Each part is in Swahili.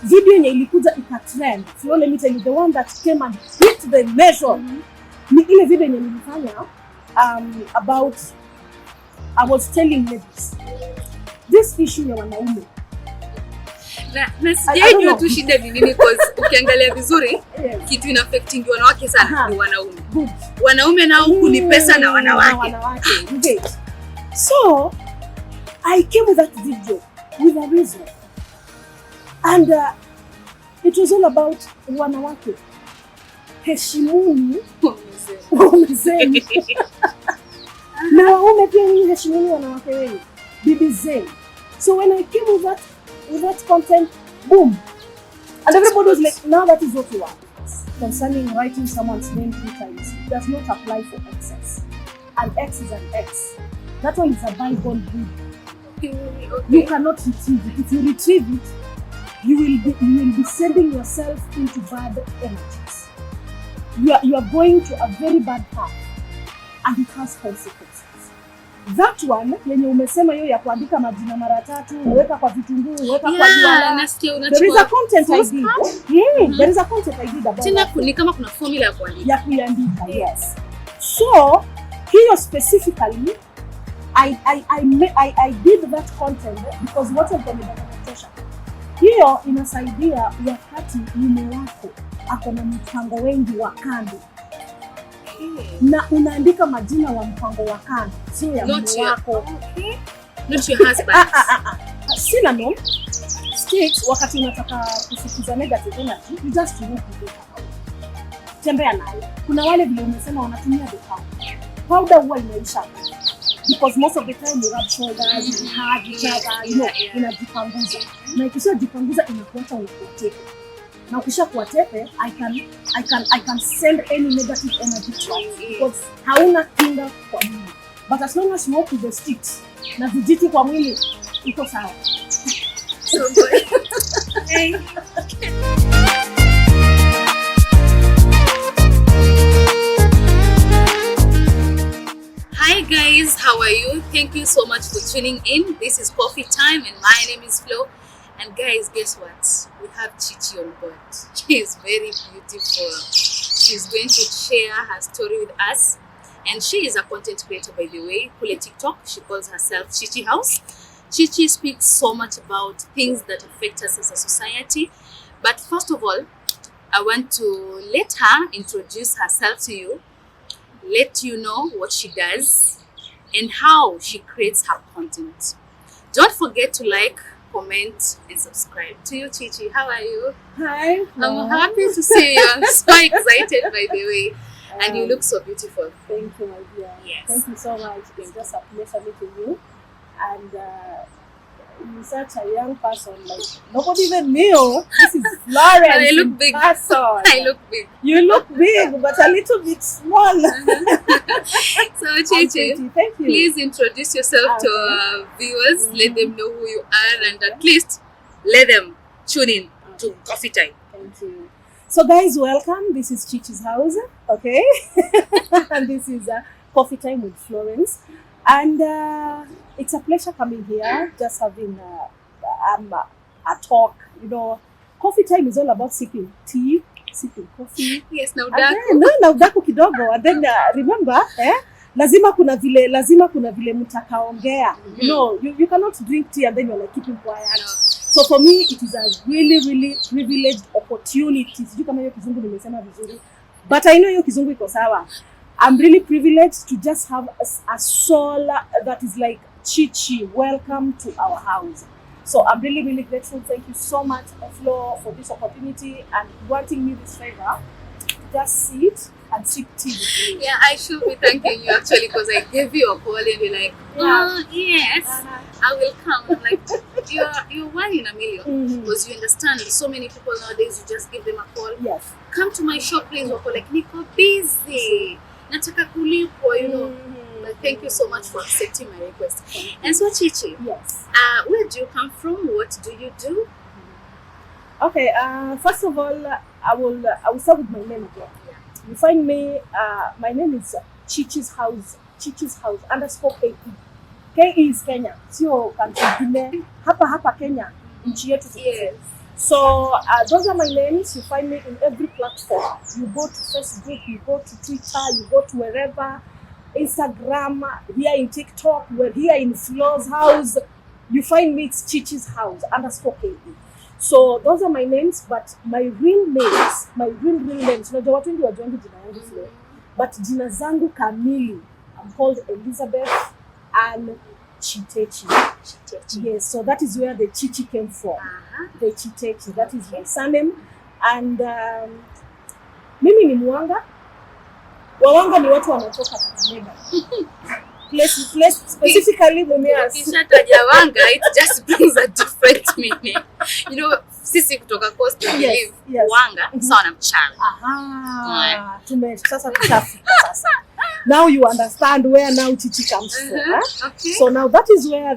video yenye ilikuja ikatrend. So let me tell you, the one that came and hit the measure ni ile video yenye nilifanya about, I was telling ladies this issue ya wanaume. Na sijajua tu shida ni nini, because ukiangalia vizuri kitu ina affecting wanawake sana ni wanaume. Good. Wanaume nao ni pesa na wanawake. Okay. So I came with that video with a reason. And it was all about wanawake. Heshimuni waume. Na waume pia ni heshimuni wanawake wenu. Bibi zenu. So when I came with that content, boom. And everybody was like, now that is what you want. Concerning writing someone's name 3 times, it does not apply for exes. An ex is an ex. That one is a bygone breed. Okay. You cannot retrieve it. If you retrieve it, you will be sending yourself into bad energies. You are going to a very bad path, and it has consequences. That one yenye umesema hiyo ya kuandika majina mara 3, uweka kwa vitunguu, uweka kwa juala. There is a content I did. There is a content I did about. Tena ni kama kuna formula ya kuandika. Ya kuandika, yes. So, hiyo specifically I did that content because what of them inatosha. Hiyo inasaidia wakati mume wako ako na mpango wengi wa kando. Na unaandika majina wa mpango wa kando, sio ya mume wako. Not your husband. Sina no. Sticks wakati unataka kusikiza negative energy, you just remove it. Tembea nayo. Kuna wale vile umesema wanatumia the powder. Powder huwa inaisha. Because most of the time you rub shoulders, you hug each other, inajipanguza. Na ikishajipanguza inakuacha unakutepe. Na ukishakuwa tepe, I can send any negative energy to you because hauna kinga kwa mwili. But as long as you walk with the sticks na vijiti kwa mwili, iko sawa. So good. Hey. Hi guys, how are you? Thank you so much for tuning in. This is Coffee Time and my name is Flo. And guys, guess what? We have Chichi on board. She is very beautiful. She's going to share her story with us. And she is a content creator, by the way. Kule TikTok, she calls herself Chichi House. Chichi speaks so much about things that affect us as a society. But first of all, I want to let her introduce herself to you. Let you know what she does and how she creates her content. Don't forget to like, comment, and subscribe. To you, Chichi, how are you? Hi. I'm happy to see you. I'm so excited, by the way. And you look so beautiful. Thank you, my dear. Yes. Thank you so much. It's just a pleasure meeting you. And you're such a young person. Like nobody even knew. This is Florence. And I look big. Person. I look big. You look big, but a little bit small. So, Chichi, thank you. Please introduce yourself to our viewers. Let them know who you are, and at least let them tune in to Coffee Time. Thank you. So, guys, welcome. This is Chichi's house, okay? And this is Coffee Time with Florence. And it's a pleasure coming here, just having a talk. You know, Coffee Time is all about sipping tea, sipping coffee. Yes, na udaku. Na udaku kidogo. And then remember, lazima kuna vile mtakaongea. You know, you cannot drink tea and then you're like keeping quiet. No. So for me, it is a really, really privileged opportunity. Sijui kama hiyo kizungu nimesema vizuri. But I know hiyo kizungu iko sawa. I'm really privileged to just have a soul that is like Chichi. Welcome to our house. So I'm really, really grateful. Thank you so much, Flo, for this opportunity and granting me this favor. Just sit and sip tea with me. Yeah, I should be thanking you actually because I gave you a call and you're like, yes, I will come. I'm like, you're one in a million because you understand so many people nowadays, you just give them a call. Yes. Come to my shop, please. Wako like, niko busy. Nataka kulipo, you know. But thank you so much for accepting my request. And so, Chichi, yes. Where do you come from? What do you do? Okay. First of all, I will start with my name again. Yeah. You find me. My name is Chichi's House. Chichi's House _ KE. KE is Kenya. Sio country ingine. Hapa Kenya. Nchi yetu. Yes. So those are my names. You find me in every platform. You go to Facebook, you go to Twitter, you go to wherever, Instagram, here in TikTok, we're here in Flo's house. You find me, it's Chichi's house _KE. So those are my names, but my real names, unajua watu wengi wajuangi jina yangu Flo, but jina zangu kamili, I'm called Elizabeth and Chichi. Yes, so that is where the Chichi came from. The Chichi, that is my surname. And mimi ni Mwanga. Wawanga ni watu wanatoka Kakamega. Place specifically Mumias. Ukishataja Wanga, it just brings a different meaning. You know, sisi kutoka coast we believe Wanga sawa mchana. Aha. Sasa tutafika sasa. Now you understand where now Chichi comes from. Okay. So now that is where I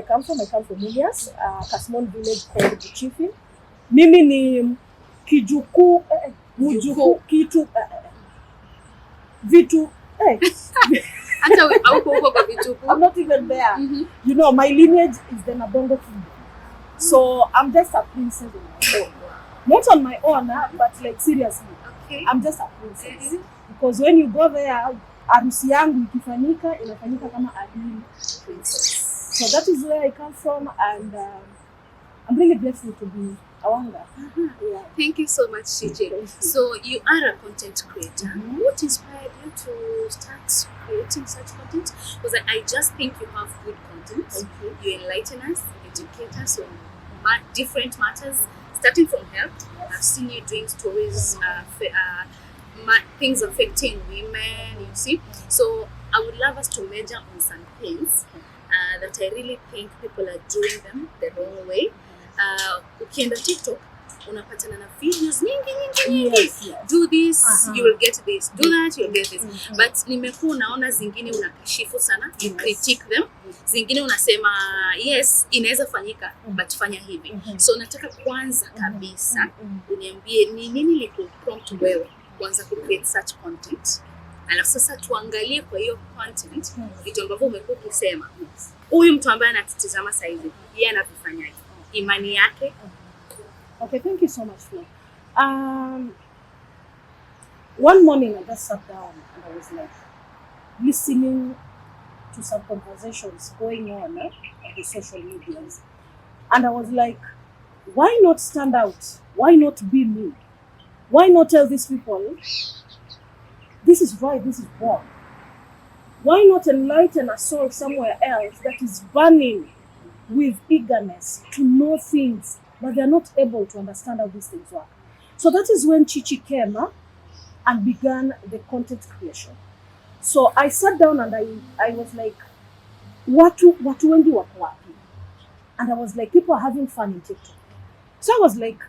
come from. I come from Mumias, a small village called Chichi. Mimi ni Kijuku, Mujuku, Kitu, Vitu. I'm not even there. You know, my lineage is the Nabongo kingdom. So I'm just a princess on my own. Not on my own, but like seriously. Okay. I'm just a princess. Because when you go there, harusi yangu ikifanyika, inafanyika kama admin princess. So that is where I come from, and I'm really grateful to be a Wanga. Yeah. Thank you so much, Chichi. So you are a content creator. What inspired you to start creating such content? Because I just think you have good content. You enlighten us, educate us on different matters, starting from health. I've seen you doing stories, things affecting women, you see. So I would love us to measure on some things that I really think people are doing them the wrong way. Ukienda TikTok unapatana na videos nyingi. Yes. Do this, you will get this. Do that, you'll get this. But nimekuwa unaona zingine unakashifu sana, you critique them. Zingine unasema yes, inaweza fanyika, but fanya hivi. So nataka kwanza kabisa uniambie ni nini likuprompt wewe kwanza ku create such content. Alafu sasa tuangalie kwa hiyo content vitu ambavyo umekuwa ukisema. Huyu mtu ambaye anatutazama sasa hivi, yeye anavifanyaje? Imani yake. Okay, thank you so much, Flo. One morning I just sat down and I was like listening to some conversations going on the social medias, and I was like, why not stand out? Why not be me? Why not tell these people this is right, this is wrong? Why not enlighten a soul somewhere else that is burning with eagerness to know things, but they're not able to understand how these things work? So that is when Chichi came and began the content creation. So I sat down and I was like, watu wengi wako wapi? And I was like, people are having fun in TikTok. So I was like,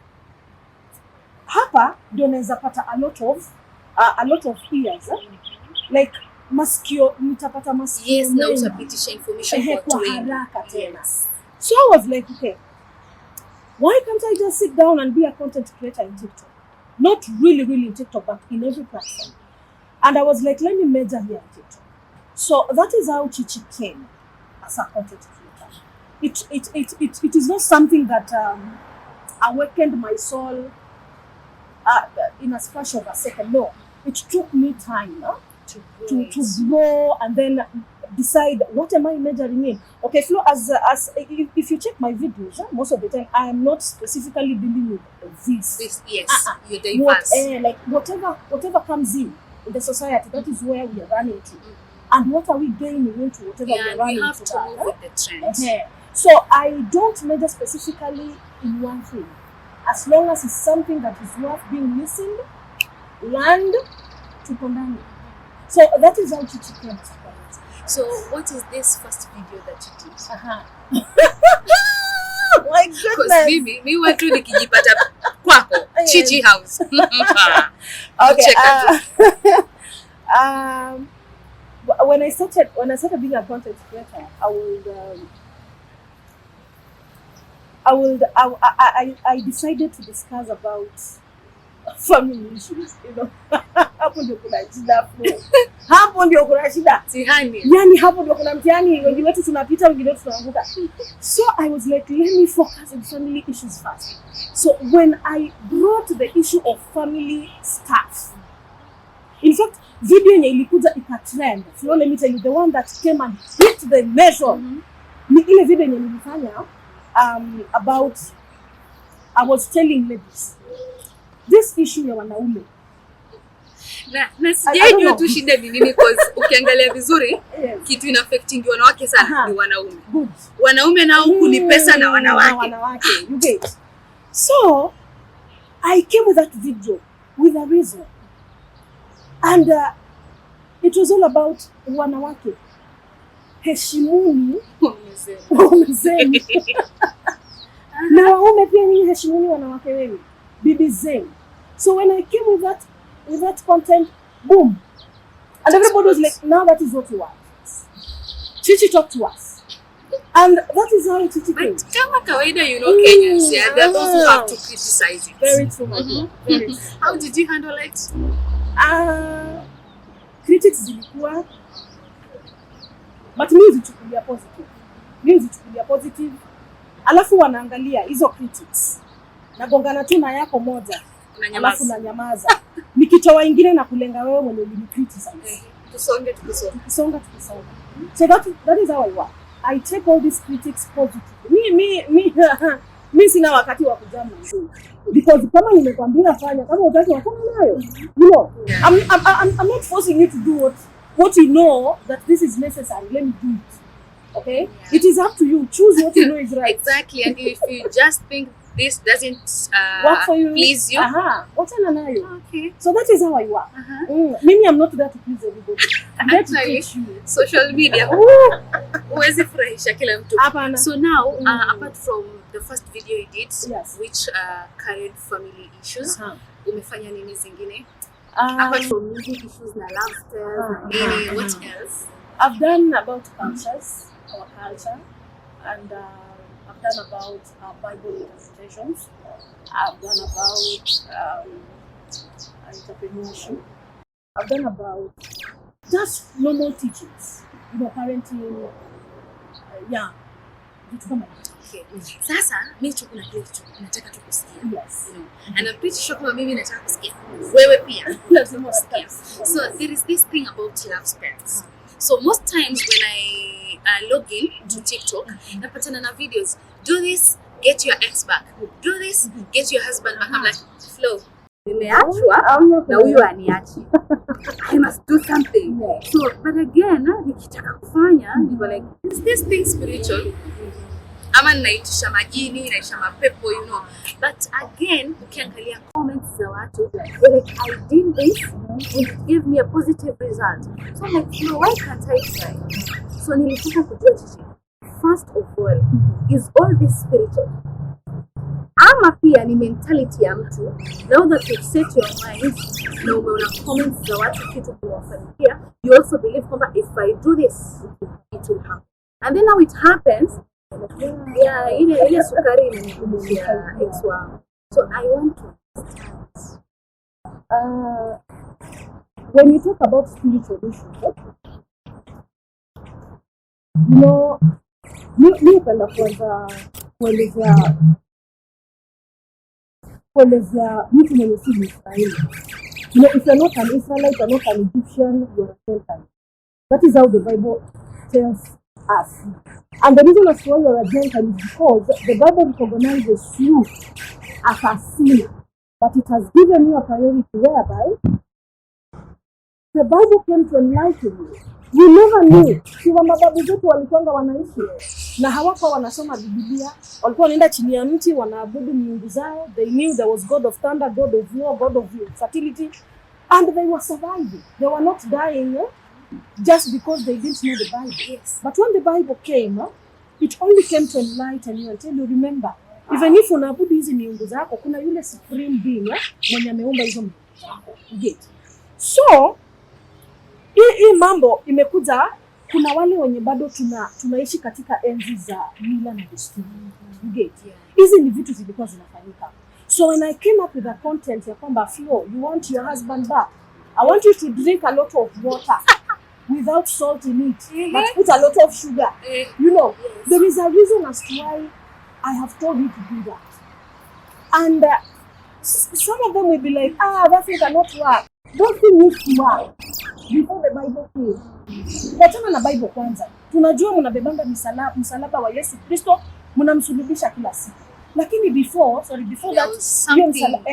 hapa ndio naweza pata a lot of ears, like masikio, nitapata masikio. Yes, na utapitisha information kwa haraka tena. So I was like, okay, why can't I just sit down and be a content creator in TikTok? Not really in TikTok, but in every platform. And I was like, let me major here in TikTok. So that is how Chichi came as a content creator. It is not something that awakened my soul in a splash of a second. No, it took me time to grow and then decide what am I majoring in. Okay, Flo, as if you check my videos, most of the time I am not specifically dealing with this. Yes, you're diverse. Like whatever comes in the society, that is where we are running to. And what are we gaining into whatever we are running to? We have to move with the trend. So I don't measure specifically in one thing. As long as it's something that is worth being listened, learned, to condemn. So that is how Chichi came. So what is this first video that you did? My goodness. Because mimi watu nikijipata kwako Chichi house. Okay. When I started being a content creator, I decided to discuss about family issues, you know. Hapo ndio kuna shida. Hapo ndio kuna shida. Mtihani. Yani hapo ndio kuna mtihani, wengine wetu tunapita, wengine wetu tunaanguka. So I was like, let me focus on family issues first. So when I brought the issue of family stuff, in fact, video yenye ilikuja ikatrend. So let me tell you, the one that came and hit the measure. Ni ile video yenye nilifanya about, I was telling ladies this issue ya wanaume. Na sijajua tu shida ni nini, because ukiangalia vizuri yes, kitu ina affecting wanawake sana ni wanaume. Good. Wanaume nao kuni pesa na wanawake. You get. So I came with that video with a reason. And it was all about wanawake. Heshimuni waume. Na waume pia nyinyi heshimuni wanawake wenu. Bibi zenu. So when I came with that content, boom. And everybody was like, now that is what we want. Chichi talked to us. And that is how Chichi came. But kama kawaida, you know, Kenyans, yeah, they're those who have to criticize it. Very true, my dear. Very true. How did you handle it? Critics zilikuwa, but mimi zichukulia positive. Alafu wanaangalia hizo critics. Nagongana tu na yako moja. Alafu na nyamaza. Nikitoa wengine na kulenga wewe mwenye ulicriticize. Tusonge. So that is how I work. I take all these critics positively. Me sina wakati wa kujama mtu. Because kama nimekwambia fanya, kama utaki wafanya nayo. You know, I'm not forcing you to do what you know that this is necessary. Let me do it. Okay? Yeah. It is up to you. Choose what you know is right. Exactly. And if you just think this doesn't work for you, please you. Wachana nayo. Okay. So that is how I work. Maybe I'm not there to please everybody. Actually, social media. Huwezi furahisha kila mtu. So now, apart from the first video you did, yes, which carried family issues, umefanya nini zingine? Apart from music issues na lifestyle, what else? I've done about cultures, our culture, and I've done about Bible interpretations. I've done about entrepreneurship. I've done about just normal teachings, you know, parenting, yeah. Okay. Sasa mimi kuna kitu nataka tukusikia. Yes. You know, and I'm pretty sure kama mimi nataka kusikia. Wewe pia lazima usikie. So there is this thing about love spells. So most times when I log in to TikTok, napatana na videos, do this, get your ex back. Do this, get your husband back. I'm like, Flo, nimeachwa na huyu aniachi. I must do something. So, but again, nikitaka kufanya, niko like, is this thing spiritual? Ama naitisha majini, naitisha mapepo, you know. But again, ukiangalia comments za watu, they're like, I did this and it gave me a positive result. So I'm like, no, why can't I try? So nilitaka kujua Chichi, first of all, is all this spiritual? Ama pia ni mentality ya mtu. Now that you've set your mind, na umeona comments za watu kitu kuwafanyia, you also believe kwamba if I do this, it will happen. And then now it happens, yeah, ile sukari inanikumbusha ex wangu. So I want to understand. When you talk about spiritual issues, you know, mi upenda kuelezea mtu mwenye si Israeli. You know, if you're not an Israelite, you're not an Egyptian, you're a Gentile. That is how the Bible tells us. And the reason as why you're a Gentile is because the Bible recognizes you as a sinner. But it has given you a priority whereby the Bible came to enlighten you. You never knew. Kiwa mababu zetu walikuanga wanaishi na hawakuwa wanasoma Biblia. Walikuwa wanaenda chini ya mti wanaabudu miungu zao. They knew there was God of thunder, God of war, God of fertility, and they were surviving. They were not dying just because they didn't know the Bible. Yes. But when the Bible came, it only came to enlighten you and tell you, remember, even if unaabudu hizi miungu zako, kuna yule supreme being mwenye ameumba hizo miungu zako. Get. So hii mambo imekuja, kuna wale wenye bado tunaishi katika enzi za mila na desturi. Get. Hizi ni vitu zilikuwa zinafanyika. So when I came up with the content ya kwamba Flo, you want your husband back, I want you to drink a lot of water without salt in it, but put a lot of sugar. You know, there is a reason as to why I have told you to do that. And some of them will be like, that thing cannot work. Those things used to work before the Bible came. Wachana na Bible kwanza. Tunajua mnabebanga msalaba wa Yesu Kristo, mnamsulubisha kila siku. Lakini before that,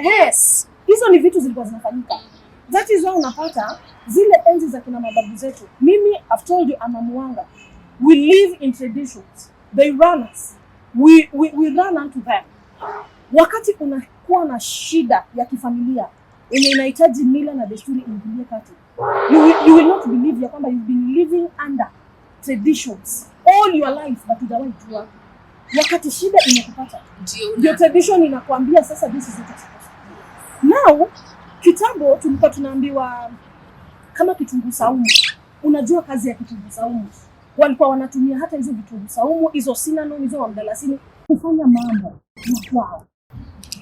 yes, hizo ni vitu zilikuwa zinafanyika. That is why unapata zile enzi za kina mababu zetu. Mimi, I've told you, I'm a Mwanga. We live in traditions. They run us. We run unto them. Wakati unakuwa na shida ya kifamilia yenye inahitaji mila na desturi ingilie kati, you will not believe ya kwamba you've been living under traditions all your life, but hujawahi jua wakati shida inakupata ndio tradition inakuambia sasa this is what you're supposed to do. Now kitambo tulikuwa tunaambiwa kama kitunguu saumu. Unajua kazi ya kitunguu saumu, walikuwa wanatumia hata hizo vitunguu saumu, hizo cinnamon, hizo mdalasini kufanya mambo ya kwao.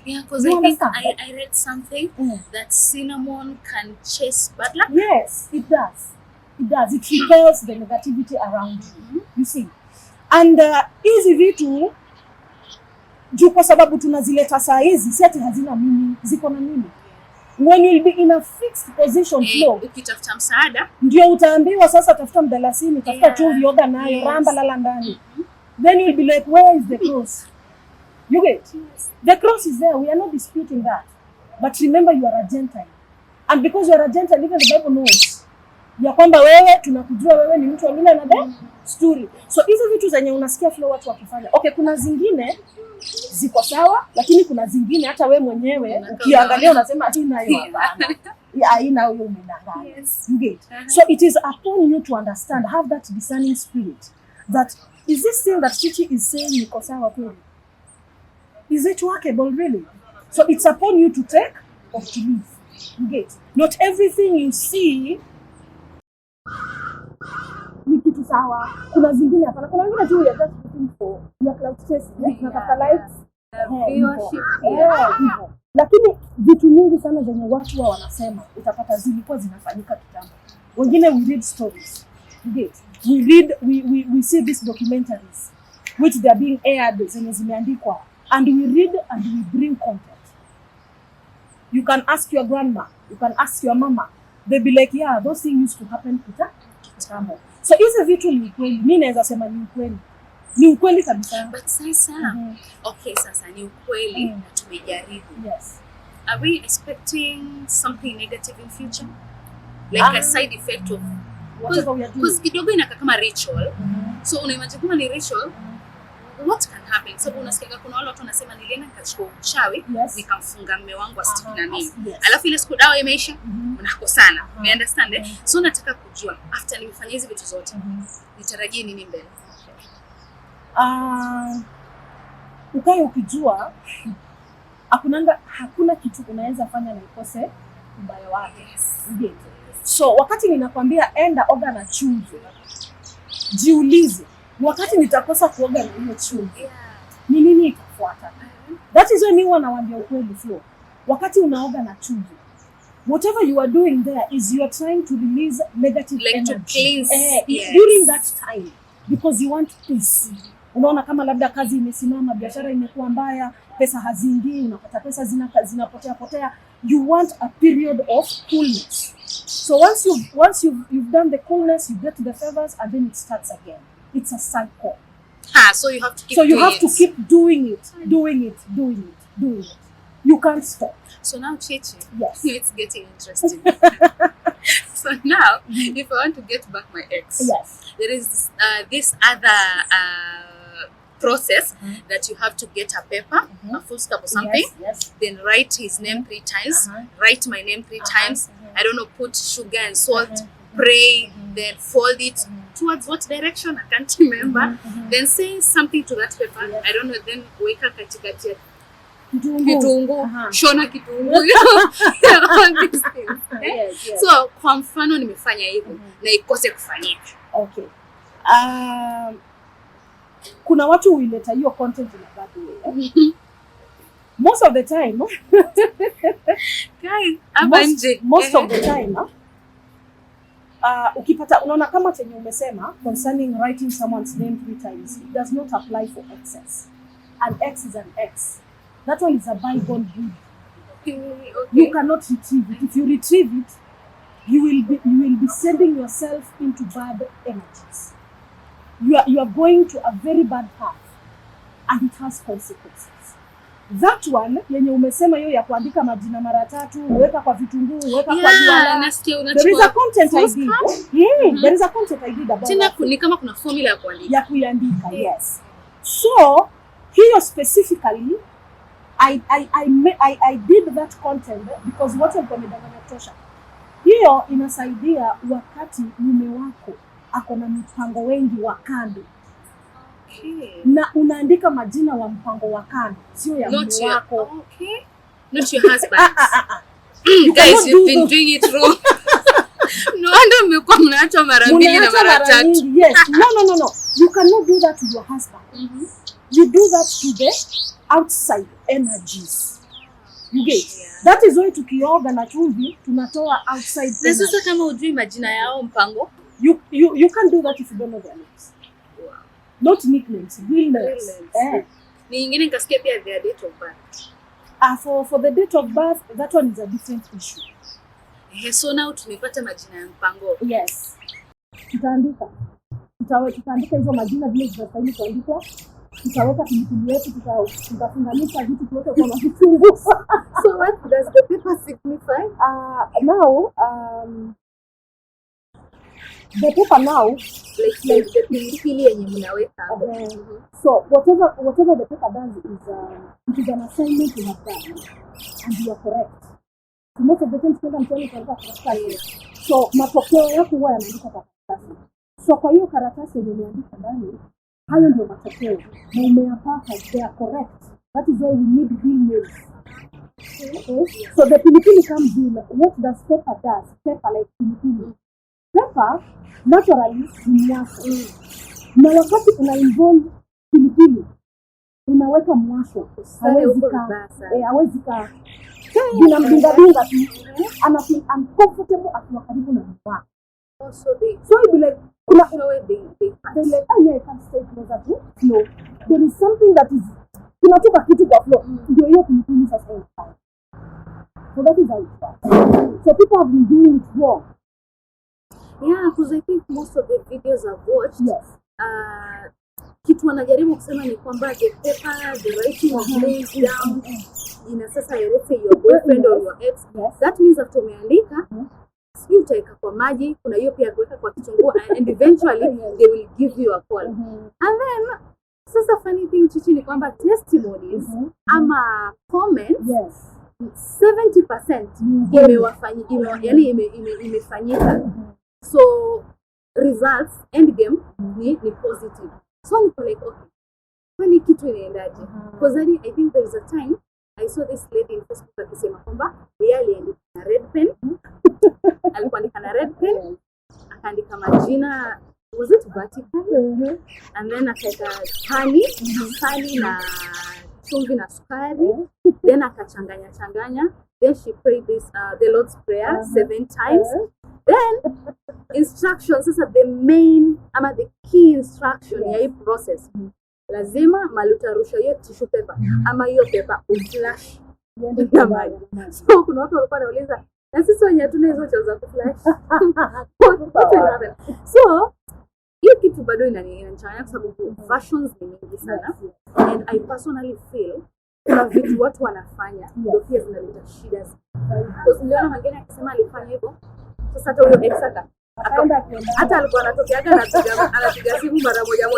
Yeah, because I think I read something that cinnamon can chase bad luck. Yes, it does. It does. It repels the negativity around you. You see. And hizi vitu juu kwa sababu tunazileta saa hizi, si ati hazina mimi, ziko na mimi. When you'll be in a fixed position flow, ukitafuta msaada, ndio utaambiwa sasa tafuta mdalasini, tafuta chumvi, oga nayo, ramba lala ndani. Then you'll be like, where is the cross? You get? The cross is there. We are not disputing that. But remember, you are a Gentile. And because you are a Gentile, even the Bible knows ya kwamba wewe, tunakujua wewe ni mtu wa mila na desturi. So hizo vitu zenye unasikia Flo watu wakifanya. Okay, kuna zingine ziko sawa, lakini kuna zingine hata wewe mwenyewe ukiangalia unasema hii nayo hapana. Hii nayo umedanganya. You get? So it is upon you to understand, have that discerning spirit, that is this thing that Chichi is saying iko sawa kweli? Is it workable really? So it's upon you to take or to leave. You get? Not everything you see ni kitu sawa. Kuna zingine hapana. Kuna wengine tu ya just looking for your cloud chase, tunatafuta likes, viewership. Hivyo. Lakini vitu mingi sana zenye watu wa wanasema utapata zilikuwa zinafanyika kitambo. Wengine we read stories. You get? We see these documentaries which they are being aired zenye zimeandikwa. And we read and we bring content. You can ask your grandma, you can ask your mama. They'll be like, yeah, those things used to happen kitambo. So hizi vitu ni ukweli. Mimi naweza sema ni ukweli. Ni ukweli kabisa. But sasa, okay, sasa ni ukweli na tumejaribu. Yes. Are we expecting something negative in future? Like a side effect of whatever we are doing? Because kidogo inakaa kama ritual. So unaimagine kama ni ritual, what can happen? Sababu unasikia kuna wale watu wanasema nilienda nikachukua uchawi, nikamfunga mume wangu asitiki na mimi. Alafu ile siku dawa imeisha, mnakosana. You understand? So nataka kujua after nimefanya hizi vitu zote, nitarajie nini mbele? Ukae ukijua hakuna kitu unaweza fanya na ikose ubaya wake. So wakati ninakwambia enda oga na chumvi, jiulize, wakati nitakosa kuoga na hiyo chumvi, ni nini itafuata? That is when you nawaambia ukweli Flo. Wakati unaoga na chumvi, whatever you are doing there is you are trying to release negative energy. To cleanse, during that time, because you want peace. Unaona kama labda kazi imesimama, biashara imekuwa mbaya, pesa haziingii, unapata pesa zinapotea. You want a period of coolness. So once you've done the coolness, you get the favors, and then it starts again. It's a cycle. So you have to keep to keep doing it. You can't stop. So now, Chichi, yes, it's getting interesting. So now, if I want to get back my ex, yes, there is this other process that you have to get a paper, a full stop or something, then write his name 3 times, write my name 3 times, I don't know, put sugar and salt, pray, then fold it towards what direction, I can't remember, then say something to that paper, I don't know, then weka katikati ya kitungu, shona kitungu, all these things. So kwa mfano nimefanya hivyo na ikose kufanyika. Okay. Kuna watu huileta hiyo content in a bad way. Most of the time, Guys, most of the time, ukipata unaona kama chenye umesema concerning writing someone's name 3 times, it does not apply for exes. An ex is an ex. That one is a bygone good. Okay. You cannot retrieve it. If you retrieve it, you will be sending yourself into bad energies. You are going to a very bad path, and it has consequences. That one yenye umesema hiyo ya kuandika majina mara 3, weka kwa vitunguu, weka kwa juala. There is a content I did. There is a content I did about tena ni kama kuna formula ya kuandika. Ya kuandika, yes. So, hiyo specifically I did that content because what I'm going to tosha. Hiyo inasaidia wakati mume wako ako na mpango wengi wa kando. Okay. Na unaandika majina wa mpango wa kando, sio ya mume wako. Okay. Not your husband. Guys, you've been doing it wrong. No wonder mmekuwa mnaacha mara 2 na mara 3. Yes. No. You cannot do that to your husband. You do that to the outside energies. You get? Yeah. That is why tukioga na chumvi tunatoa outside energies. Na sasa kama hujui majina yao mpango, you can't do that if you don't know their names. Wow. Not nicknames, real names. Ni nyingine nikasikia pia their date of birth. For the date of birth, that one is a different issue. So now tumepata majina ya mpango. Yes. Tutaandika hizo majina vile zinastahili kuandikwa. Tutaweka pilipili yetu, tutafunganisha vitu tuweke kwa vitunguu. So what does the paper signify? Now, the paper now, like the pilipili yenye mnaweka. So whatever the paper does is it is an assignment you have done, and you are correct. So most of the time tunaenda mtihani kwa karatasi. So matokeo yako huwa yanaandikwa kwa karatasi. So kwa hiyo karatasi yenye umeandika ndani, hayo ndio matokeo na umeyapata, they are correct. That is why we need real names. Okay? So the pilipili comes in. What does paper does? Paper like pilipili. Paper naturally ni mwasho. Na wakati una involve pilipili, unaweka mwasho. Hawezi kaa. Bila mbinga tu. Ana feel uncomfortable akiwa karibu na mwa. So it be like kuna they like I can't stay closer to flow. There is something that is tunatoka kitu kwa flow. Ndio hiyo pilipili sasa. So that is how it works. So people have been doing it wrong. Yeah, because I think most of the videos I've watched, yes. Kitu wanajaribu kusema ni kwamba the paper, the writing of names down, ina sasa let's say your boyfriend or your ex, that means after umeandika, sijui utaweka kwa maji, kuna hiyo pia kuweka kwa kitunguu, and eventually they will give you a call. And then, sasa funny thing Chichi ni kwamba testimonies ama comments, 70% imefanyika. So results end game ni positive. So I'm like, okay, funny kitu inaendaje? Because I think there was a time I saw this lady in Facebook akisema kwamba yeye aliandika na red pen. Alikuwa andika na red pen, akaandika majina, was it vertical? And then akaeka honey na chumvi na sukari, then akachanganya. Then she prayed this the Lord's Prayer 7 times. Then instructions, sasa the main ama the key instruction ya hii process, lazima malutarusha hiyo tissue paper ama hiyo paper uflash na maji. So kuna watu walikuwa wanauliza, na sisi wenyewe tuna hizo cha za kuflash. So hiyo kitu bado inanichanganya kwa sababu versions ni nyingi sana, and I personally feel kuna vitu watu wanafanya ndio pia zinaleta shida. Because niliona mwingine akisema alifanya hivyo, sasa hata huyo ex hata alikuwa anatokeaga anapiga simu mara moja.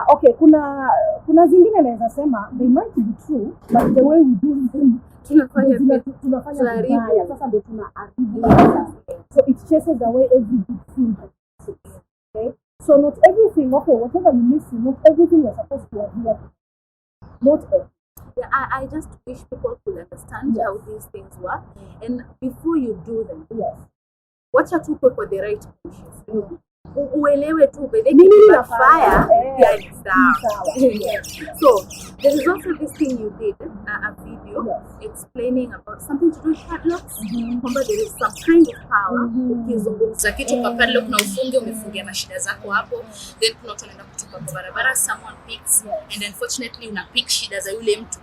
Okay, kuna zingine naweza sema they might be true, but the way we do them tunafanya vibaya. Sasa ndio tunaharibu. So it chases away every good thing. Okay? So not everything, okay, whatever you listen, not everything you're supposed to hear. Not everything. Yeah, I just wish people could understand how these things work, and before you do them, watch out for the right conscience. uelewe tu by the Mimi fire yeah, sawa. So there is also this thing you did a video explaining about something to do with padlocks. Kwamba there is some kind of power ukizungumza kitu kwa padlock na ufunge umefungia mashida zako hapo, then kuna watu wanaenda kutupa kwa barabara, someone picks and unfortunately una pick shida za yule mtu.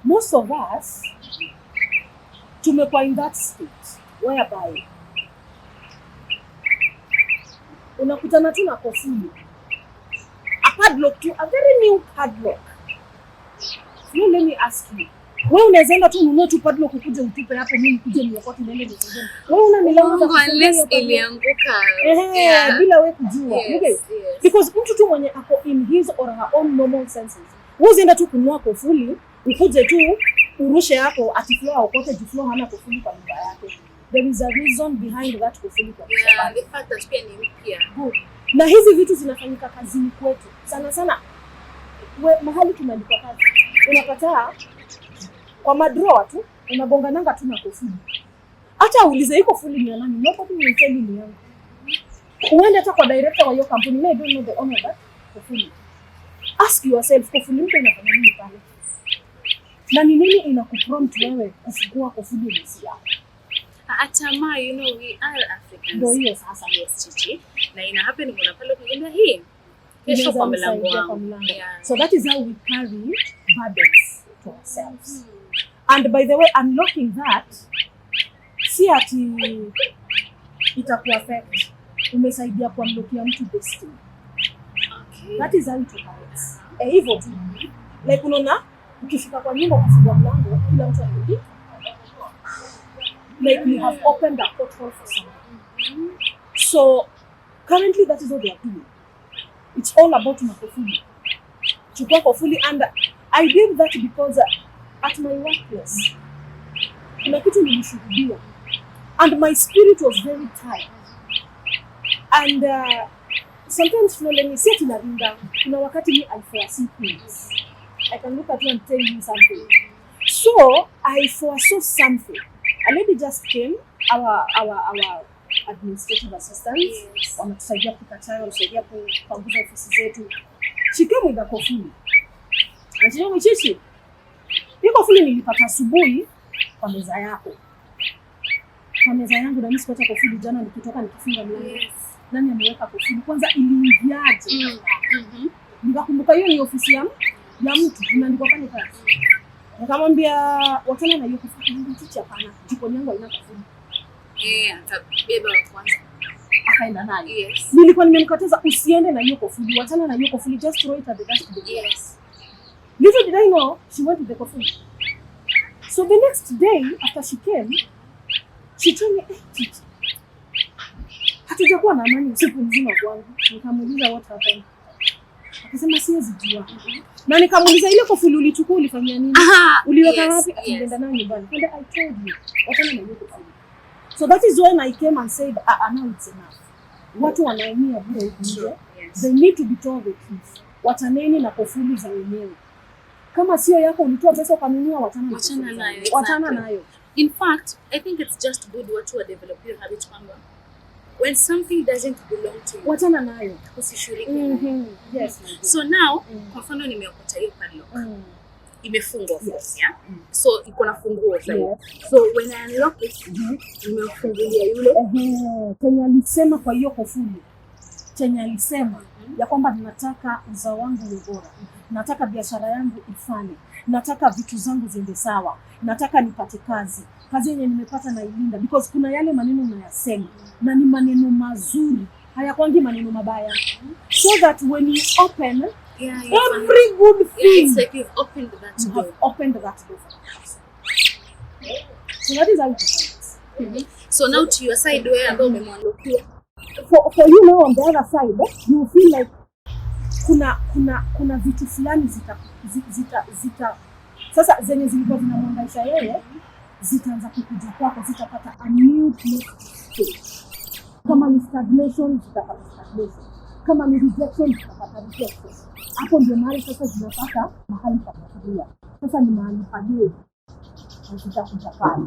Most of us tumekuwa in that state whereby unakutana tu na kofuli, a padlock tu, a very new padlock. So let me ask you, wewe unaweza enda tu ununue tu padlock ukuje utupe hapo, mimi kuje niokote niende nisogee. Wewe una milango za unless ilianguka bila wewe kujua. Yes. Because mtu tu mwenye ako in his or her own normal senses, wewe enda tu kununua kofuli ukuje tu urushe hapo ati floor ukote floor hana kofuli kwa nyumba yake. There is a reason behind that kofuli kwa nyumba. Yeah, the fact that pia ni mpya. Na hizi vitu zinafanyika kazini kwetu. Sana sana mahali tumeandikwa kazi. Unapata kwa madroa tu unagongananga tu na kofuli. Hata uulize hii kofuli ni nani? Ndio kwa nini tell ni yangu. Uende hata kwa director wa hiyo kampuni, I don't know the owner of that kofuli. Ask yourself, kofuli mpya inafanya nini pale? Na ni nini inakuprompt wewe kufungua kofuli hizi yako? Atama, you know, we are Africans. Ndio hiyo sasa. Yes, Chichi. Na ina happen kuna pale kuenda hii. Kesho kwa mlango wangu. So that is how we carry burdens to ourselves. And by the way, unlocking that, si ati itaku affect. Umesaidia kuunlockia mtu destiny. Okay. That is how it works. Hivyo tu. Like unaona, ukifika kwa nyumba kufungua mlango, kila mtu anarudi. Like we have opened a portal for someone. So currently that is what they are doing. It's all about makofuli. Chukua kofuli, and I did that because at my workplace kuna kitu nilishuhudia and my spirit was very tired. And sometimes let me say tunarinda, kuna wakati ni I foresee things. I can look at you and tell you something. So I foresaw something. A lady just came, our administrative assistants, wanatusaidia kupika, wanatusaidia kupanguza ofisi zetu. She came with a kofuli. And she told me, Chichi, hii kofuli nilipata asubuhi kwa meza yako. Kwa meza yangu na mimi sipata kofuli jana nikitoka nikifunga mlango. Nani ameweka kofuli? Kwanza iliingiaje? Nikakumbuka hiyo ni ofisi ya mtu, inaandikwa pale kazi. Nikamwambia watana na hiyo kofuli, Chichi hapana, jikoni yangu haina kofuli. Atabeba kwanza. Akaenda nayo. Yes. Nilikuwa nimemkataza usiende na hiyo kofuli, watana na hiyo kofuli, just throw it at the dustbin. Yes. Little did I know, she went with the kofuli. So the next day after she came, she told me, Chichi, hatujakuwa na amani usiku mzima kwangu. Nikamuuliza what happened. Akasema siwezi jua. Na nikamuuliza ile kofuli ulichukua ulifanyia nini? Uliweka wapi? Akaenda nayo nyumbani. And I told you, watana na hiyo kofuli. So that is when I came and said, now it's enough. Watu wanaumia bure huko nje. They need to be told the truth. Wataneni na kofuli za wenyewe. Kama sio yako ulitoa pesa ukanunua, watana nayo. Watana nayo. In fact, I think it's just good watu wa develop your habit kwamba when something doesn't belong to you, watana nayo. Usishiriki. Yes. So now, kwa mfano nimeokota hiyo padlock. Imefungwa of course, yeah? So iko na funguo sasa. So when I unlock it, nimefungulia yule. Kenya alisema kwa hiyo kofuli. Kenya alisema ya kwamba ninataka uzao wangu uwe bora. Nataka biashara yangu ifanye. Nataka vitu zangu ziende sawa. Nataka nipate kazi. Kazi yenye nimepata na ilinda, because kuna yale maneno unayasema na ni maneno mazuri. Hayakwangi maneno mabaya. So that when you open every good thing, it's like you've opened that door. Opened that door for us. So that is how it happens. So now to your side where ambao umemwandokia. For you now on the other side, you feel like kuna vitu fulani zita sasa zenye zilikuwa zinamwangaisha yeye zitaanza kukuja kwako, zitapata a new place. Kama ni stagnation, zitapata stagnation. Kama ni rejection, zitapata rejection. Hapo ndio mahali sasa zinapata mahali pa kutulia. Sasa ni mahali pa juu. Zitakuja pale.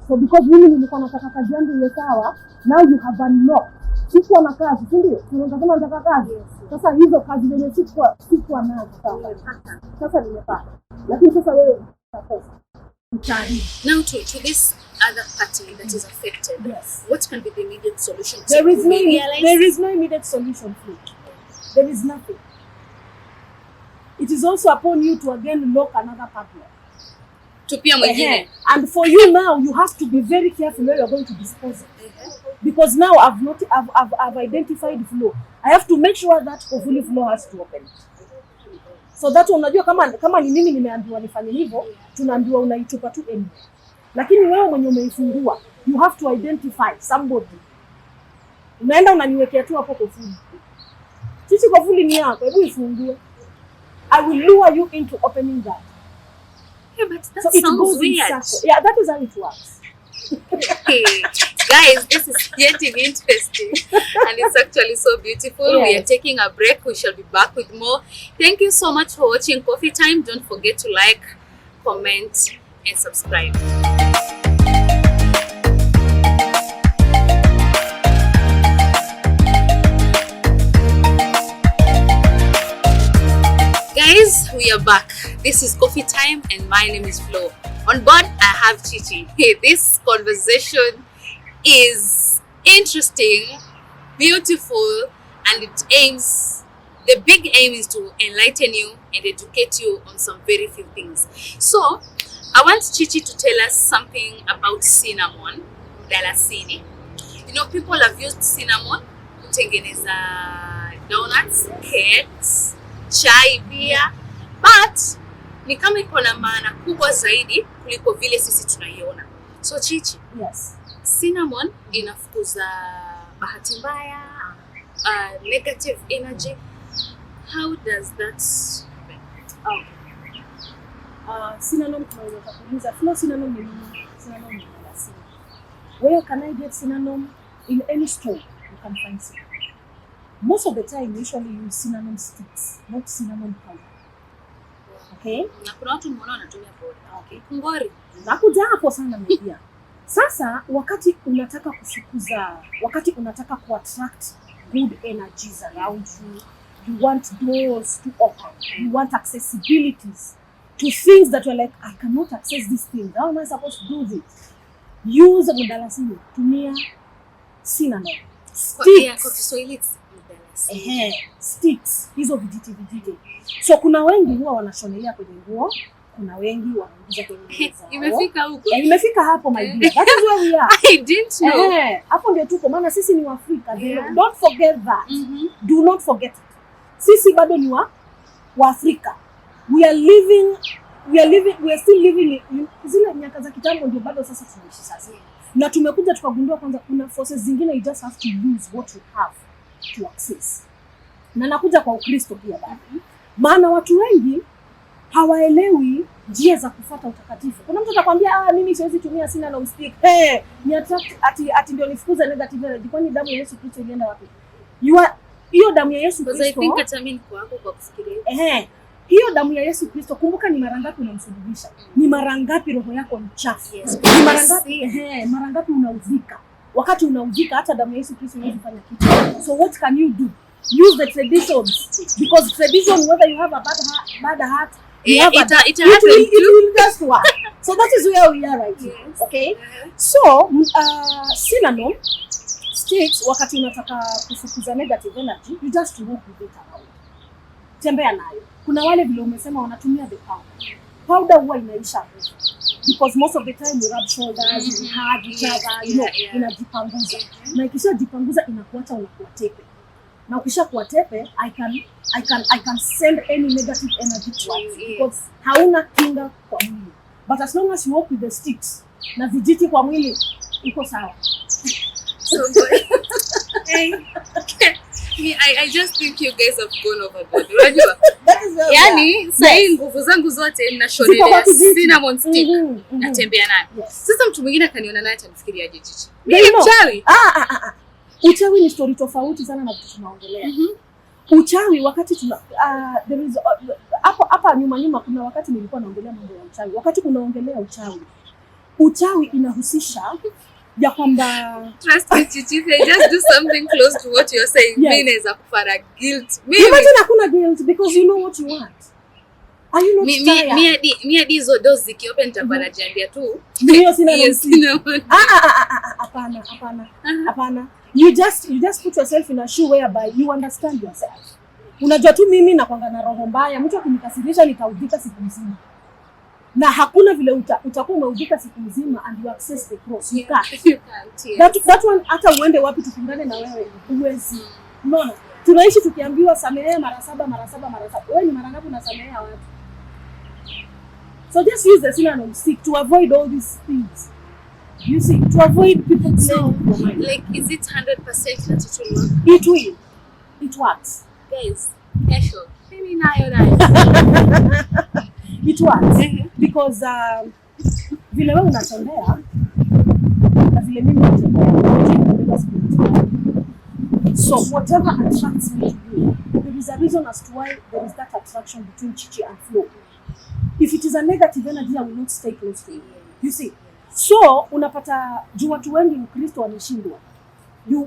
So because mimi nilikuwa nataka kazi yangu iwe sawa, now you have unlocked. Sikuwa na kazi, si ndio? Tunasema nataka kazi. Sasa hizo kazi zenye sikuwa nazo sawa. Sasa nimepata. Lakini sasa wewe now to this other party that is affected, what can be the immediate solution? There is no immediate solution for it. There is nothing. It is also upon you to again lock another partner. Tupia mwingine. And for you now, you have to be very careful where you're going to dispose it. Because now I've identified flow. I have to make sure that hopefully flow has to open. So that unajua kama ni mimi nimeambiwa nifanye hivyo, tunaambiwa unaitupa tu eni. Lakini wewe mwenye umeifungua, you have to identify somebody. Unaenda unaniwekea tu hapo kofuli. Chichi kofuli ni yako, hebu ifungue. I will lure you into opening that. Yeah, but that sounds weird. Yeah, that is how it works. Okay. Guys, this is getting interesting and it's actually so beautiful. Yes. We are taking a break. We shall be back with more. Thank you so much for watching Coffee Time. Don't forget to like, comment and subscribe. Guys, we are back. This is Coffee Time and my name is Flo. On board, I have Chichi. Hey, this conversation is interesting, beautiful, and the big aim is to enlighten you and educate you on some very few things. So, I want Chichi to tell us something about cinnamon, dalasini. You know, people have used cinnamon kutengeneza donuts, cakes, chai pia, but ni kama iko na maana kubwa zaidi kuliko vile sisi tunaiona. So Chichi, yes, cinnamon inafukuza bahati mbaya, negative energy. How does that happen? Cinnamon tunaweza kuuliza flow cinnamon ni nini? Cinnamon ni dalasini. Where can I get cinnamon? In any store you can find cinnamon. Most of the time we usually use cinnamon sticks, not cinnamon powder. Okay? Na kuna watu mbona wanatumia powder. Okay. Kungori. Nakuja hapo sana media. Sasa wakati unataka ku-attract good energies around you, you want doors to open, you want accessibilities to things that you're like, I cannot access this thing. How am I supposed to do this? Use mdalasini, tumia cinnamon. Sticks. Kwa Kiswahili sticks, hizo vijiti. So kuna wengi huwa wanashonelea kwenye nguo, kuna wengi wanaingiza kwenye nguo. Imefika huko. Imefika hapo my dear. That is where we are. I didn't know. Hapo ndio tuko, maana sisi ni Waafrika. Don't forget that. Do not forget it. Sisi bado ni Waafrika. We are still living in zile miaka za kitambo, ndio bado sasa tunaishi sasa. Na tumekuja tukagundua kwanza kuna forces zingine you just have to use what you have to access. Na nakuja kwa Ukristo pia bado. Maana watu wengi hawaelewi njia za kufuata utakatifu. Kuna mtu atakwambia mimi siwezi tumia cinnamon stick. Ni ati ndio nifukuze negative energy. Kwani damu ya Yesu Kristo ilienda wapi? Hiyo damu ya Yesu Kristo. I think hata mimi niko hapo kwa kufikiria. Hiyo damu ya Yesu Kristo, kumbuka ni mara ngapi unamsulubisha. Ni mara ngapi roho yako ni chafu. Yes. Ni mara ngapi unauzika. Wakati unauzika hata damu ya Yesu Kristo inaweza fanya kitu. So what can you do? Use the traditions, because tradition, whether you have a bad heart, it will just work. So that is where we are right now. Okay. So cinnamon sticks, wakati unataka kufukuza negative energy, you just walk with it around. Tembea nayo. Kuna wale vile umesema wanatumia the powder. Powder huwa inaisha because most of the time we rub shoulders, we hug each other, inajipanguza. Na ikishajipanguza inakuacha unakuwa tepe. Na ukishakuwa tepe, I can send any negative energy towards you because hauna kinga kwa mwili. But as long as you walk with the sticks na vijiti kwa mwili, iko sawa. So I just think you guys have gone overboard. Unajua? Yaani sasa nguvu zangu zote ninashonelea cinnamon stick natembea nayo. Sasa mtu mwingine akaniona naye atanifikiriaje Chichi? Mimi mchawi? Uchawi ni story tofauti sana na vitu tunaongelea. Uchawi wakati there is hapa nyuma kuna wakati nilikuwa naongelea mambo ya uchawi. Wakati kunaongelea uchawi, uchawi inahusisha ya kwamba trust me Chichi, if I just do something close to what you're saying, mimi naweza kufara guilt. Imagine hakuna guilt because you know what you want. Are you not tired? Me hizo doors zikiopen nitakuwa najiambia tu. Ndio sina. Hapana. You just put yourself in a shoe whereby you understand yourself. Unajua tu mimi nakwanga na roho mbaya, mtu akinikasirisha nitaudhika siku nzima. Na hakuna vile utakuwa umeudhika siku nzima and you access the cross. You can't. Yes. That one hata uende wapi tufungane na wewe huwezi. Unaona? Tunaishi tukiambiwa samehe mara saba. Wewe ni mara ngapi unasamehea watu? So just use the synonym stick to avoid all these things. You see, to avoid people playing your mind. Like, is it 100% that it will work? It will. It works. Guys, kesho. Mimi nayo. It works. Because vile wewe unatembea na vile mimi natembea. So whatever attracts me to you, there is a reason as to why there is that attraction between Chichi and Flo. If it is a negative energy, I will not stay close to you. You see? So unapata juu watu wengi Ukristo wameshindwa.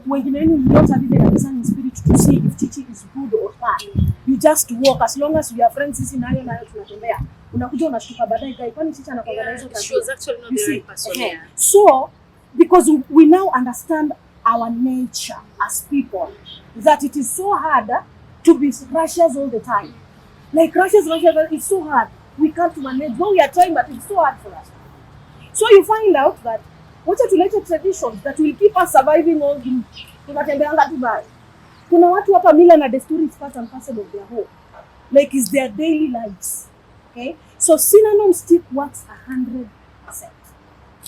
Wengine wenu you don't have even a discerning spirit to see if Chichi is good or bad. You just walk as long as we are friends. Sisi nayo tunatembea. Unakuja unashtuka baadaye guy kwani Chichi anakuwa na hizo tabia. She was actually not the right person. So because we now understand our nature as people, that it is so hard to be righteous all the time. Like righteous, it's so hard. We can't manage. Though we are trying, but it's so hard for us. So you find out that what are related traditions that will keep us surviving all the tunatembeanga tu bali. Kuna watu hapa mila na desturi is part and parcel of their home. Like it's their daily lives. Okay? So synonym stick works 100%.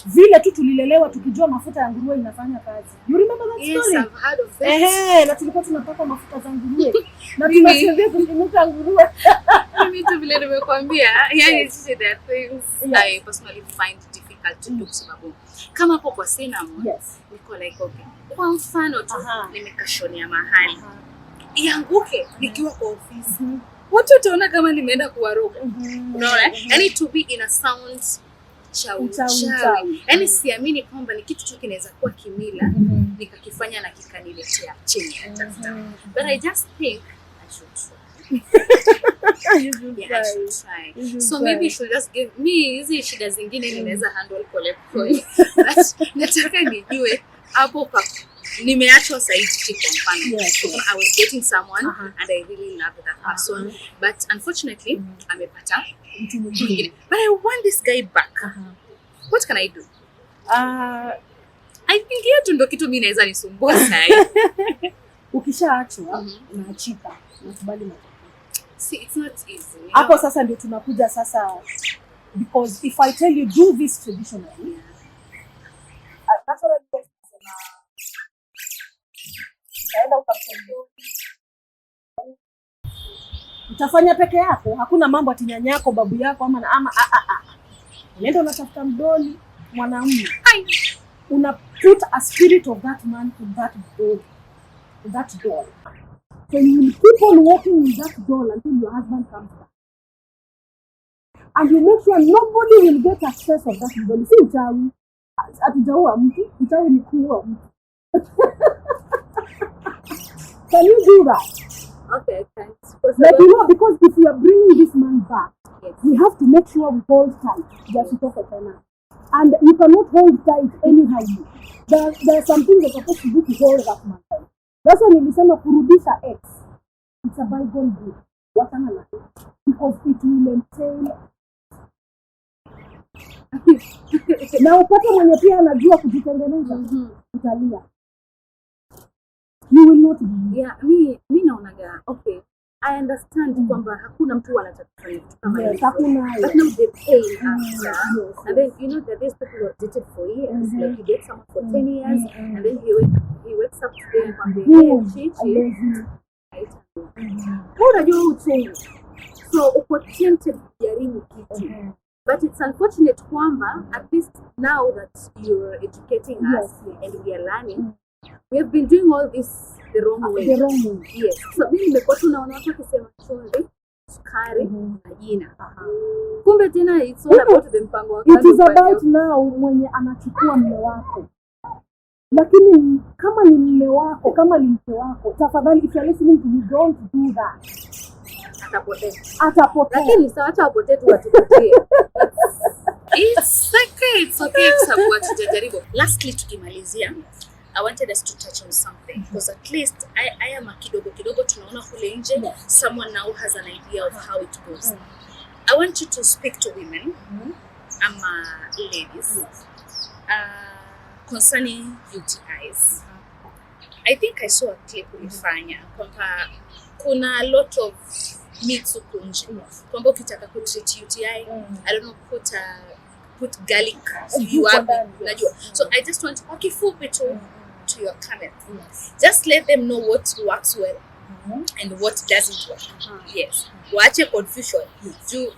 Vile tu tulilelewa tukijua mafuta ya nguruwe inafanya kazi. You remember that story? Yes, I've heard of that. Na tulikuwa tunapaka mafuta za nguruwe. Na tunasembea kukimuka nguruwe. Mimi tu vile nimekuambia, yani Chichi, there are things I personally find difficult to do sababu kama hapo kwa cinnamon, niko like okay. Kwa mfano tu nimekashonia mahali. Ianguke nikiwa kwa ofisi. Watu wataona kama nimeenda kuwaroga. Unaona? Yani to be in a sound uchawi. Yani siamini kwamba ni kitu tu kinaweza kuwa kimila nikakifanya na kikaniletea change. But I just think I should try. I should try. So maybe you should just give me hizi shida zingine ninaweza handle pole. Nataka nijue hapo kwa nimeachwa saidi kwa mfano. I was dating someone and I really loved that person, but unfortunately amepata mtu mwingine. But I want this guy back. What can I do? I think hiyo ndio kitu mimi naweza nisumbua sana. Ukishaachwa unaachika, unakubali matokeo. See, it's not easy. Hapo sasa ndio tunakuja sasa, because if I tell you do this traditionally, that's what I utafanya peke yako, hakuna mambo ati nyanya yako babu yako ama nenda unatafuta mdoli mwanamume, una put a spirit of that man in that doll. So you will keep on walking in that doll until your husband comes back, and you make sure nobody will get access of that doll. Si uchawi, atujaua mtu, uchawi ni kuua mtu. Can you do that? Okay, thanks. Like, you know, because if we are bringing this man back, we have to make sure we hold tight. Just to talk and you cannot hold tight anyhow. There are some things you're supposed to do to hold that man tight. That's why nilisema kurudisha ex. It's a bygone day. Watana na it. Because it will entail. Na upate mwenye pia anajua kujitengeneza. Utalia. You will not be. Yeah, me naonaga, okay, I understand kwamba hakuna mtu anachofanya kitu kama hiyo. But now they pay after. And then you know that these people were dated for years. Like you date someone for 10 years and then he wakes up today and kwambia Chichi. Unajua uchungu. So uko tempted kujaribu kitu. But it's unfortunate kwamba at least now that you're educating us and we are learning, we have been doing all this the wrong way. The wrong way. Yes. So mimi nimekuwa tunaona watu wakisema sorry. sukari na jina. Kumbe tena it's all about the mpango wa kazi. It is about now mwenye anachukua mume wako. Lakini kama ni mume wako, kama ni mke wako, tafadhali if you are listening to me, don't do that. Atapotea. Lakini sawa, acha apotee tu watukutie. It's okay sababu tutajaribu. Lastly tukimalizia, I wanted us to touch on something because at least I am kidogo tunaona kule nje, someone now has an idea of how it goes. I want you to speak to women, ladies, concerning UTIs. I think I saw a clip ulifanya kwamba kuna a lot of myths huko nje kwamba ukitaka kutreat UTI, I don't know, put garlic unajua. So I just want kifupi to your comments. Just let them know what works well and what doesn't work. Yes. Waache confusion.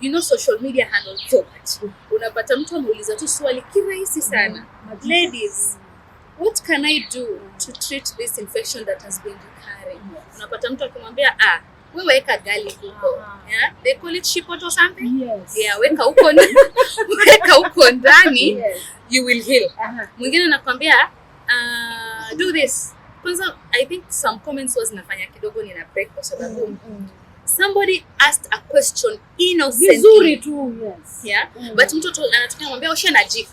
You know social media handle so much. Unapata mtu anauliza tu swali kirahisi sana. Ladies, what can I do to treat this infection that has been recurring? Unapata mtu akimwambia wewe weka garlic huko. Yeah? They call it shipot or something? Yes. Yeah, weka huko ndani, you will heal. Mwingine anakuambia do this. Kwanza I think some comments was nafanya kidogo nina break kwa sababu somebody asked a question innocently. Vizuri tu, yes. Yeah? But mtu anataka kumwambia osha na jik.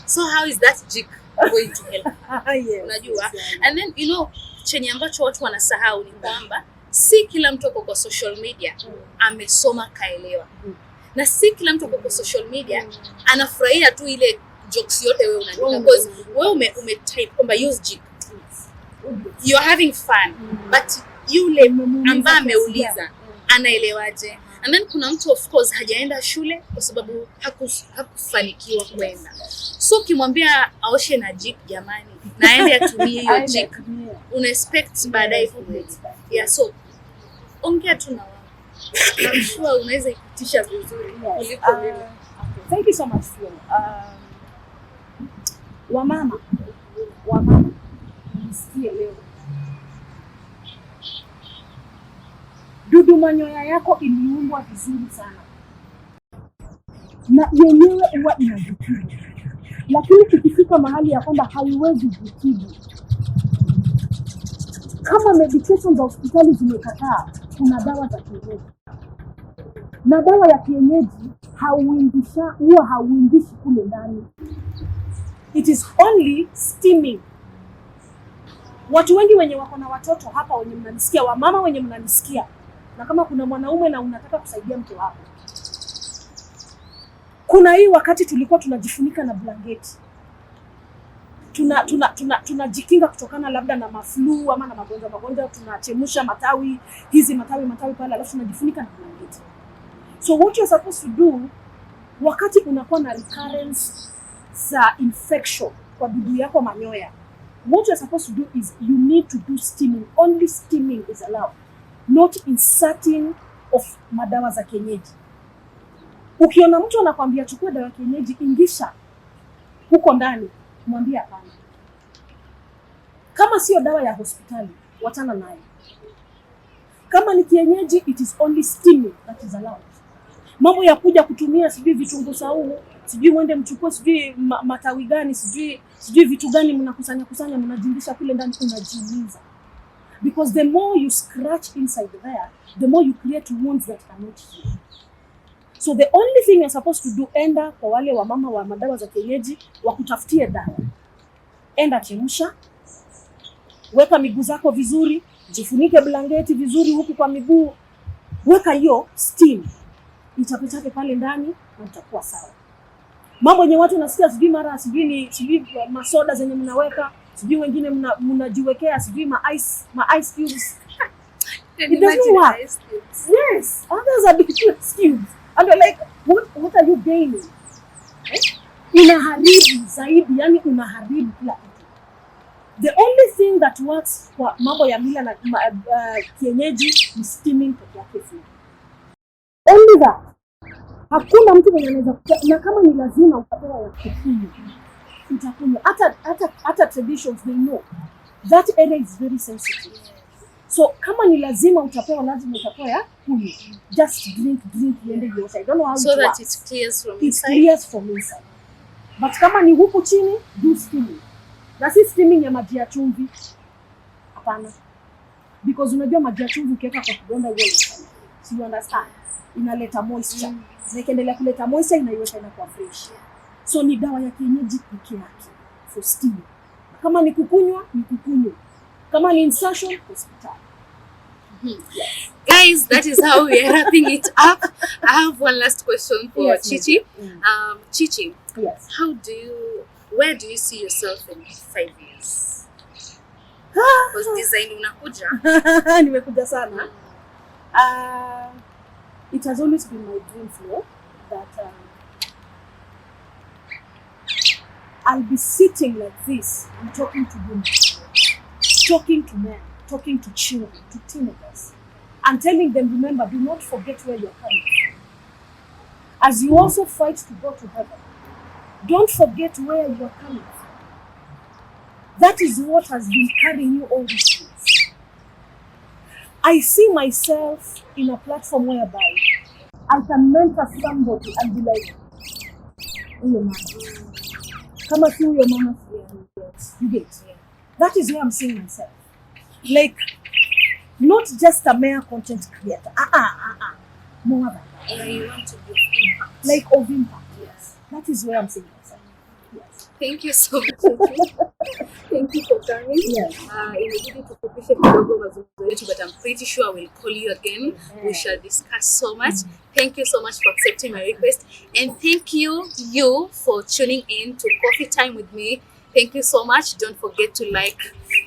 So how is that jik going to help? Yes. Unajua? And then you know chenye ambacho watu wanasahau ni kwamba si kila mtu kwa social media amesoma kaelewa. Na si kila mtu kwa social media anafurahia tu ile jokes yote wewe unaandika because wewe umetype kwamba use jik. You are having fun but yule ambaye ameuliza anaelewaje? And then kuna mtu of course hajaenda shule kwa sababu hakufanikiwa kwenda. So kimwambia aoshe na jik, jamani, na aende atumie hiyo jik, una expect baadaye kuleta. Yeah, so ongea tu na wao. I'm sure unaweza ipitisha vizuri kuliko mimi. Thank you so much Flo. Wamama msikie leo. Dudu manyoya yako iliumbwa vizuri sana na yenyewe huwa inajitibu, lakini ikifika mahali ya kwamba haiwezi kujitibu, kama medication za hospitali zimekataa, kuna dawa za kienyeji, na dawa ya kienyeji huwa hauingishi kule ndani. It is only steaming. Watu wengi wenye wako na watoto hapa wenye mnanisikia, wamama wenye mnanisikia, na kama kuna mwanaume na unataka kusaidia mke wako, kuna hii wakati tulikuwa tunajifunika na blanketi, tunajikinga kutokana labda na maflu ama na magonjwa, tunachemsha matawi pale, alafu tunajifunika na blanketi. So what you're supposed to do wakati unakuwa na recurrence za infection kwa dudu yako manyoya, what you're supposed to do is you need to do steaming. Only steaming is allowed, not inserting of madawa za kienyeji. Ukiona mtu anakuambia chukua dawa kienyeji ingisha huko ndani, mwambie hapana. Kama sio dawa ya hospitali, watana nayo. Kama ni kienyeji, it is only steaming that is allowed. Mambo ya kuja kutumia sijui vitunguu saumu, sijui mwende mchukue sijui matawi gani, sijui vitu gani mnakusanya mnajindisha kule ndani, unajiumiza. Because the more you scratch inside there, the more you create wounds that cannot heal. So the only thing you're supposed to do, enda kwa wale wa mama wa madawa za kienyeji wakutafutie dawa. Enda chemsha, weka miguu zako vizuri, jifunike blanketi vizuri huku kwa miguu, weka hiyo steam, itapitake pale ndani na utakuwa sawa. Mambo yenye watu nasikia sijui masoda zenye mnaweka, sijui wengine mnajiwekea sijui ma ice cubes. It doesn't work. Yes, others are big cubes. And you're like, what are you gaining? Unaharibu zaidi, yani unaharibu kila kitu. The only thing that works kwa mambo ya mila na kienyeji ni steaming peke yake. Only that. Hakuna mtu mwenye anaweza, na kama ni lazima utapewa ya kukunywa, utakunywa. Hata traditions they know that area is very sensitive. So kama ni lazima utapewa ya kunywa. Just drink iende yote. I don't know how so it that works. it clears from It inside. clears from inside. But kama ni huku chini, do steaming. Na si steaming ya maji ya chumvi. Hapana. Because unajua maji ya chumvi ukiweka kwa kidonda wewe. So you understand? Inaleta moisture. Na ikiendelea kuleta moisture inaiweka inakuwa fresh. So ni dawa ya kienyeji pekee yake for steaming. Kama ni kukunywa, ni kukunywa. Kama ni insertion, hospital. Yes. Guys, that is how we are wrapping it up. I have one last question for Chichi. Chichi, Yes. Where do you see yourself in 5 years? Because design unakuja. Nimekuja sana. It has always been my dream flow that I'll be sitting like this and talking to women, talking to men, talking to children, to teenagers, and telling them, remember, do not forget where you're coming from. As you also fight to go to heaven, don't forget where you're coming from. That is what has been carrying you all these years. I see myself in a platform whereby I can mentor somebody and be like, huyo mama. Kama si huyo mama, you get. That is where I'm seeing myself. Like, not just a mere content creator. More than that. Yeah, you want to give impact. Like of impact, yes. That is where I'm seeing myself. Yes. Thank you so much. Thank you for coming. Yes. Imebidi tukupishe kidogo mazungumzo yetu, but I'm pretty sure I will call you again. We shall discuss so much. Thank you so much for accepting my request, and thank you for tuning in to Coffee Time with me. Thank you so much. Don't forget to like,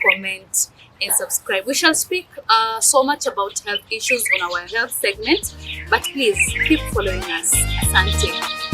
comment, and subscribe. We shall speak so much about health issues on our health segment, but please keep following us. Asante.